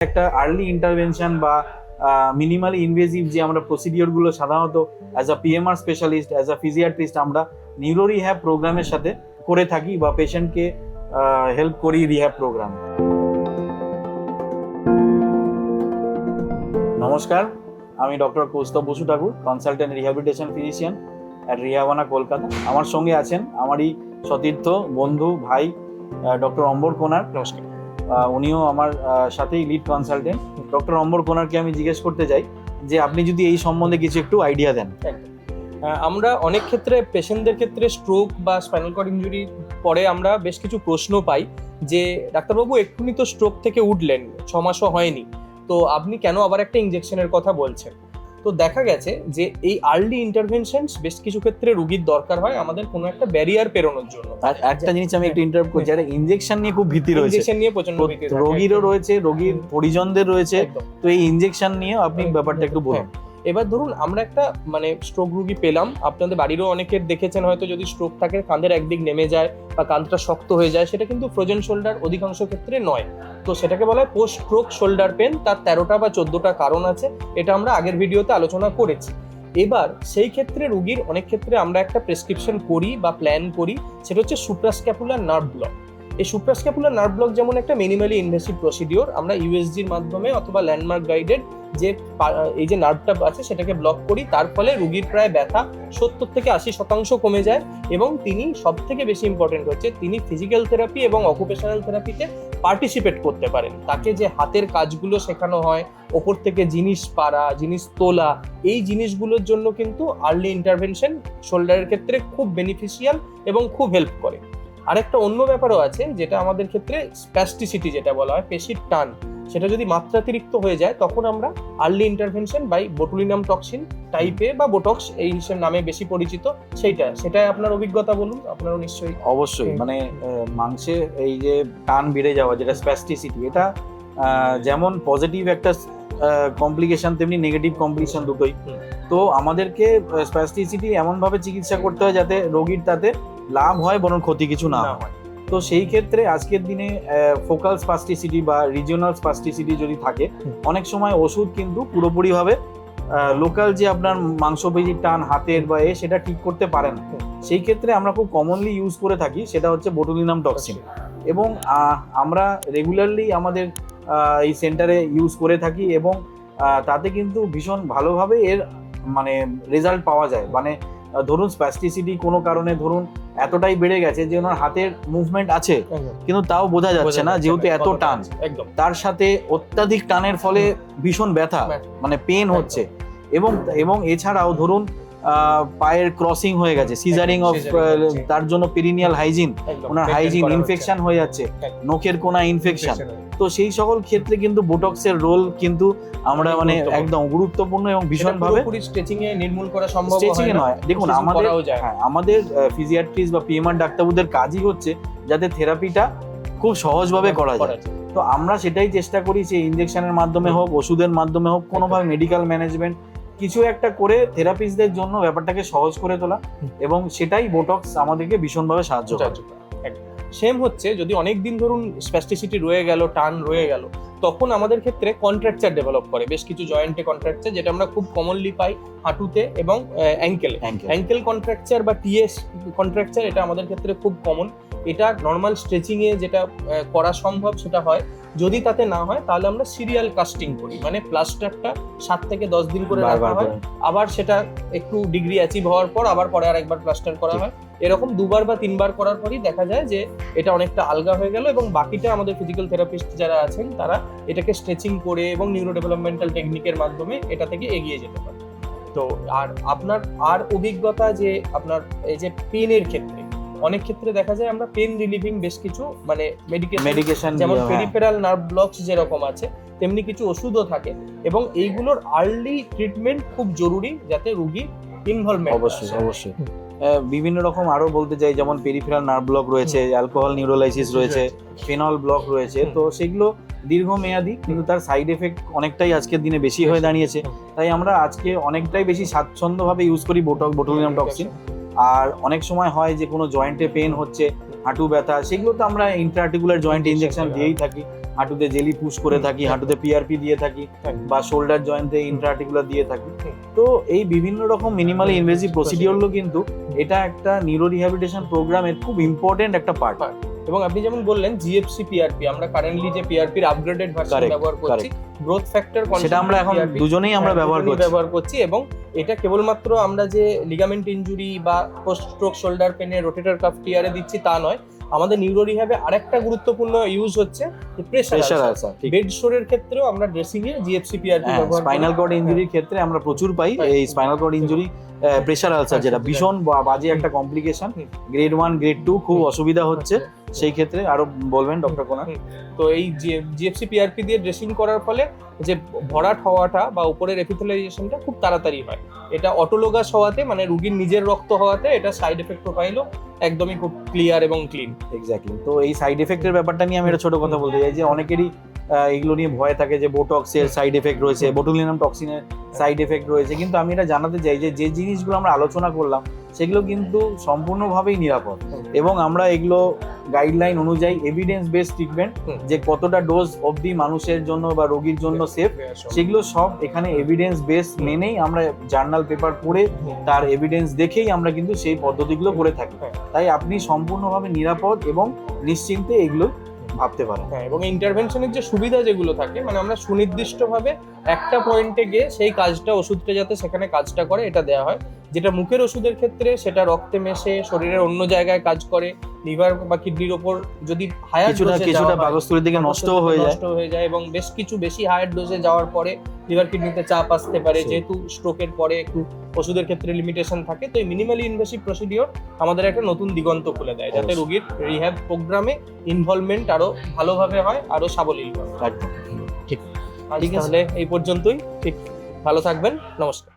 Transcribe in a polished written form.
একটা early intervention বা minimally invasive যে আমরা প্রসিডিওরগুলো সাধারণত as a PMR specialist, as a physiatrist আমরা নিউরো রিহ্যাব প্রোগ্রামের সাথে করে থাকি বা পেশেন্টকে হেল্প করি রিহ্যাব প্রোগ্রাম। নমস্কার, আমি doctor Kaustav Basu Thakur, consultant rehabilitation physician at রিহাবানা, কলকাতা। আমার সঙ্গে আছেন আমারই সতীর্থ বন্ধু ভাই ডক্টর অম্বর কোনার। নমস্কার। উনিও আমার সাথেই লিড কনসালটেন্ট। ডক্টর অম্বর কোনারকে আমি জিজ্ঞেস করতে চাই যে আপনি যদি এই সম্বন্ধে কিছু একটু আইডিয়া দেন। আমরা অনেক ক্ষেত্রে পেশেন্টদের ক্ষেত্রে স্ট্রোক বা স্পাইনাল কর্ড ইনজুরি পরে আমরা বেশ কিছু প্রশ্ন পাই যে ডাক্তারবাবু এক্ষুনি তো স্ট্রোক থেকে উঠলেন, 6 মাসও হয়নি, তো আপনি কেন আবার একটা ইনজেকশনের কথা বলছেন? তো দেখা গেছে যে এই আর্লি ইন্টারভেনশন বেশ কিছু ক্ষেত্রে রোগীর দরকার হয় আমাদের কোনো একটা ব্যারিয়ার পেরোনোর জন্য। আর একটা জিনিস আমি একটু ইন্টারাপ্ট করছি, যারা ইনজেকশন নিয়ে খুব ভীতি রয়েছে, ইনজেকশন নিয়ে প্রচন্ড ভীতি থাকে, রোগীরও রয়েছে, রোগীর পরিজনদের রয়েছে, একদম। তো এই ইনজেকশন নিয়ে আপনি ব্যাপারটা একটু বলুন। এবার ধরুন আমরা একটা স্ট্রোক রুগী পেলাম, আপনাদের বাড়িরও অনেকের দেখেছেন হয়তো, যদি স্ট্রোক থাকে কাঁধের একদিক নেমে যায় বা কাঁধটা শক্ত হয়ে যায়, সেটা কিন্তু ফ্রোজেন শোল্ডার অধিকাংশ ক্ষেত্রে নয়। তো সেটাকে বলা হয় পোস্ট স্ট্রোক শোল্ডার পেন। তার 13টা বা 14টা কারণ আছে, এটা আমরা আগের ভিডিওতে আলোচনা করেছি। এবার সেই ক্ষেত্রে রুগীর অনেক ক্ষেত্রে আমরা একটা প্রেসক্রিপশন করি বা প্ল্যান করি, সেটা হচ্ছে সুপ্রাস্ক্যাপুলার নার্ভ ব্লক। এই সুপ্রাস্ক্যাপুলার নার্ভ ব্লক যেমন একটা মিনিমালি ইনভেসিভ প্রসিডিওর, আমরা ইউএসজির মাধ্যমে অথবা ল্যান্ডমার্ক গাইডেড যে এই যে নার্ভটা আছে সেটাকে ব্লক করি। তার ফলে রুগীর প্রায় ব্যথা 70 থেকে 80% কমে যায় এবং তিনি সব থেকে বেশি ইম্পর্টেন্ট হচ্ছে তিনি ফিজিক্যাল থেরাপি এবং অকুপেশনাল থেরাপিতে পার্টিসিপেট করতে পারেন। তাকে যে হাতের কাজগুলো শেখানো হয়, ওপর থেকে জিনিস পারা, জিনিস তোলা, এই জিনিসগুলোর জন্য কিন্তু আর্লি ইন্টারভেনশন শোল্ডারের ক্ষেত্রে খুব বেনিফিশিয়াল এবং খুব হেল্প করে। আরেকটা অন্য ব্যাপারও আছে যেটা আমাদের ক্ষেত্রে স্প্যাস্টিসিটি যেটা বলা হয়, পেশির টান, সেটা যদি মাত্রাতিরিক্ত হয়ে যায় তখন আমরা early intervention by botulinum toxin টাইপে বা বোটক্স এই হিসেবে নামে বেশি পরিচিত, সেটাই আপনার অভিজ্ঞতা বলুন। আপনারও নিশ্চয়ই অবশ্যই মাংসে এই যে টান বেড়ে যাওয়া যেটা স্প্যাস্টিসিটি, এটা যেমন পজিটিভ একটা কমপ্লিকেশন তেমনি নেগেটিভ কমপ্লিকেশন দুটোই। তো আমাদেরকে স্প্যাস্টিসিটি এমনভাবে চিকিৎসা করতে হয় যাতে রোগীর তাতে লাভ হয় বরং ক্ষতি কিছু না হয়। তো সেই ক্ষেত্রে আজকের দিনে ফোকাল স্পাস্টিসিটি বা রিজিওনাল স্পাস্টিসিটি যদি থাকে, অনেক সময় ওষুধ কিন্তু পুরোপুরিভাবে লোকাল যে আপনার মাংসপেশির টান হাতের বা সেটা ঠিক করতে পারে না। সেই ক্ষেত্রে আমরা খুব কমনলি ইউজ করে থাকি সেটা হচ্ছে বোটুলিনাম টক্সিন, এবং আমরা রেগুলারলি আমাদের এই সেন্টারে ইউজ করে থাকি এবং তাতে কিন্তু ভীষণ ভালোভাবে এর রেজাল্ট পাওয়া যায়। ধরুন স্প্যাস্টিসিটি কোনো কারণে ধরুন এতটাই বেড়ে গেছে যে ওনার হাতের মুভমেন্ট আছে কিন্তু তাও বোঝা যাচ্ছে না, যেহেতু এত টান, তার সাথে অত্যাধিক টানের ফলে ভীষণ ব্যথা পেন হচ্ছে। এবং এছাড়াও ধরুন পায়ের ক্রসিং হয়ে গেছে, সিজারিং অফ, তার জন্য পেরিনিয়াল হাইজিন, ওনার হাইজিন ইনফেকশন হয়ে যাচ্ছে, নখের কোনা ইনফেকশন। তো সেই সকল ক্ষেত্রে কিন্তু বোটক্সের রোল কিন্তু আমরা একদম গুরুত্বপূর্ণ এবং ভীষণভাবে স্ট্রেচিং এ নির্মূল করা সম্ভব নয়। দেখুন আমাদের ফিজিয়াট্রিস্ট বা পিএমআর ডাক্তারবাবুদের কাজই হচ্ছে যাতে থেরাপিটা খুব সহজভাবে করা যায়। তো আমরা সেটাই চেষ্টা করি যে ইনজেকশনের মাধ্যমে হোক, ওষুধের মাধ্যমে হোক, কোনোভাবে মেডিকেল ম্যানেজমেন্ট কিছু একটা করে থেরাপিস্টদের জন্য ব্যাপারটাকে সহজ করে তোলা, এবং সেটাই বোটক্স আমাদেরকে ভীষণভাবে সাহায্য করে। সেম হচ্ছে যদি অনেক দিন ধরুন স্প্যাস্টিসিটি রয়ে গেল, টান রয়ে গেল, তখন আমাদের ক্ষেত্রে কন্ট্রাকচার ডেভেলপ করে, বেশ কিছু জয়েন্টে কন্ট্রাকচার, যেটা আমরা খুব কমনলি পাই হাঁটুতে এবং অ্যাঙ্কেল কন্ট্রাকচার বা টিএস কন্ট্রাকচার, এটা আমাদের ক্ষেত্রে খুব কমন। এটা নর্মাল স্ট্রেচিং এ যেটা করা সম্ভব সেটা হয়। যদি তাতে না হয় তাহলে আমরা সিরিয়াল কাস্টিং করি, প্লাস্টারটা 7 থেকে 10 দিন করে রাখা হয়, আবার সেটা একটু ডিগ্রি অ্যাচিভ হওয়ার পর আবার পরে আরেকবার প্লাস্টার করা হয়। এরকম 2বার বা 3বার করার পরই দেখা যায় যে এটা অনেকটা আলগা হয়ে গেল, এবং বাকিটা আমাদের ফিজিক্যাল থেরাপিস্ট যারা আছেন তারা এটাকে স্ট্রেচিং করে এবং নিউরো ডেভেলপমেন্টাল টেকনিকের মাধ্যমে এটা থেকে এগিয়ে যেতে পারে। তো আর আপনার অভিজ্ঞতা যে আপনার এই যে পেনের ক্ষেত্রে অনেক ক্ষেত্রে দেখা যায় আমরা পেন রিলিভিং বেশ কিছু মেডিকেশন, যেমন পেরিফেরাল নার্ভ ব্লকস যেরকম আছে তেমনি কিছু ওষুধও থাকে, এবং এইগুলোর আর্লি ট্রিটমেন্ট খুব জরুরি যাতে রোগী ইনভলভমেন্ট। অবশ্যই বিভিন্ন রকম আরো বলতে চাই, যেমন পেরিফেরাল নার্ভ ব্লক রয়েছে, অ্যালকোহল নিউরোলাইসিস রয়েছে, ফেনল ব্লক রয়েছে। তো সেগুলো দীর্ঘমেয়াদী কিন্তু তার সাইড এফেক্ট অনেকটাই আজকের দিনে বেশি হয়ে দাঁড়িয়েছে। তাই আমরা আজকে অনেকটাই বেশি স্বাচ্ছন্দ্যভাবে ইউজ করি বোটুলিনাম টক্সিন। আর অনেক সময় হয় যে কোনো জয়েন্টে পেন হচ্ছে, হাঁটু ব্যথা, সেগুলো তো আমরা ইন্ট্রাআর্টিকুলার জয়েন্ট ইনজেকশন দিয়েই থাকি। হাঁটুতে জেলি পুশ করে থাকি, হাঁটুতে পিআরপি দিয়ে থাকি, বা শোল্ডার জয়েন্টে ইন্ট্রাআর্টিকুলার দিয়ে থাকি। তো এই বিভিন্ন রকম মিনিমালি ইনভেসিভ প্রসিডিওরগুলো কিন্তু এটা একটা নিউরো রিহ্যাবিলিটেশন প্রোগ্রামের খুব ইম্পর্টেন্ট একটা পার্ট। এবং আপনি যেমন বললেন জিএফসি পিআরপি, আমরা কারেন্টলি যে পিআরপির আপগ্রেডেড ভার্সন Correct, ব্যবহার করছি, গ্রোথ ফ্যাক্টর সেটা আমরা এখন দুজনেই আমরা ব্যবহার করছি। এবং এটা কেবলমাত্র আমরা যে লিগামেন্ট ইনজুরি বা পোস্ট স্ট্রোক শোল্ডার পেনে রোটেটর কাফ টিয়ারে দিচ্ছি তা নয়, আমাদের নিউরো রিহ্যাবে আরেকটা গুরুত্বপূর্ণ ইউজ হচ্ছে প্রেসার আলসার। বেড সোরের ক্ষেত্রেও আমরা ড্রেসিং এ জিএফসি পিআরপি ব্যবহার করি। স্পাইনাল কর্ড ইনজুরির ক্ষেত্রে আমরা প্রচুর পাই এই spinal cord injury, pressure ulcer, যেটা ভীষণ বাজে একটা কমপ্লিকেশন, গ্রেড 1 গ্রেড 2 খুব অসুবিধা হচ্ছে সেই ক্ষেত্রে। আরো বলবেন ডক্টর কোনা? তো এই জিএফসি পিআরপি দিয়ে ড্রেসিং করার ফলে যে ভরাট হওয়াটা বা উপরের এপিথেলাইজেশনটা খুব তাড়াতাড়ি হয়। এটা অটোলোগাস হওয়াতে, মানে রুগীর নিজের রক্ত হওয়াতে এটা সাইড এফেক্ট প্রোফাইলও একদমই খুব ক্লিয়ার এবং ক্লিন। এক্স্যাক্টলি। তো এই সাইড এফেক্টের ব্যাপারটা নিয়ে আমি একটা ছোট কথা বলতে চাই, যে অনেকেরই এগুলো নিয়ে ভয় থাকে যে বোটক্সের সাইড এফেক্ট রয়েছে, বোটুলিনাম টক্সিনের সাইড এফেক্ট রয়েছে, কিন্তু আমি এটা জানাতে চাই যে যে জিনিসগুলো আমরা আলোচনা করলাম সেগুলো কিন্তু সম্পূর্ণভাবেই নিরাপদ, এবং আমরা এগুলো গাইডলাইন অনুযায়ী এভিডেন্স বেসড ট্রিটমেন্ট, যে কতটা ডোজ অবধি মানুষের জন্য বা রোগীর জন্য সেফ, সেগুলো সব এখানে এভিডেন্স বেস মেনেই আমরা জার্নাল পেপার পড়ে তার এভিডেন্স দেখেই আমরা কিন্তু সেই পদ্ধতিগুলো করে থাকি। তাই আপনি সম্পূর্ণভাবে নিরাপদ এবং নিশ্চিন্তে এগুলো ভাবতে পারেন। এবং ইন্টারভেনশনের যে সুবিধা যেগুলো থাকে, মানে আমরা সুনির্দিষ্টভাবে একটা পয়েন্টে গিয়ে সেই কাজটা, ওষুধটা যাতে সেখানে কাজটা করে এটা দেওয়া হয়। যেটা মুখের ওষুধের ক্ষেত্রে সেটা রক্তে মেশে শরীরের অন্য জায়গায় কাজ করে, লিভার বা কিডনির ওপর যদি হায়ার কিছুটা পাকস্থলীর দিকে নষ্ট হয়ে যায় এবং বেশি হায়ার ডোজে যাওয়ার পরে লিভার কিডনিতে চাপ আসতে পারে, যেহেতু স্ট্রোকের পরে একটু ওষুধের ক্ষেত্রে লিমিটেশন থাকে। তো এই মিনিমালি ইনভেসিভ প্রসিডিওর আমাদের একটা নতুন দিগন্ত খুলে দেয়, যাতে রোগীর রিহ্যাব প্রোগ্রামে ইনভলভমেন্ট আরো ভালোভাবে হয়, আরো সাবলীল হয়। একদম ঠিক। তাহলে এই পর্যন্তই। ঠিক, ভালো থাকবেন, নমস্কার।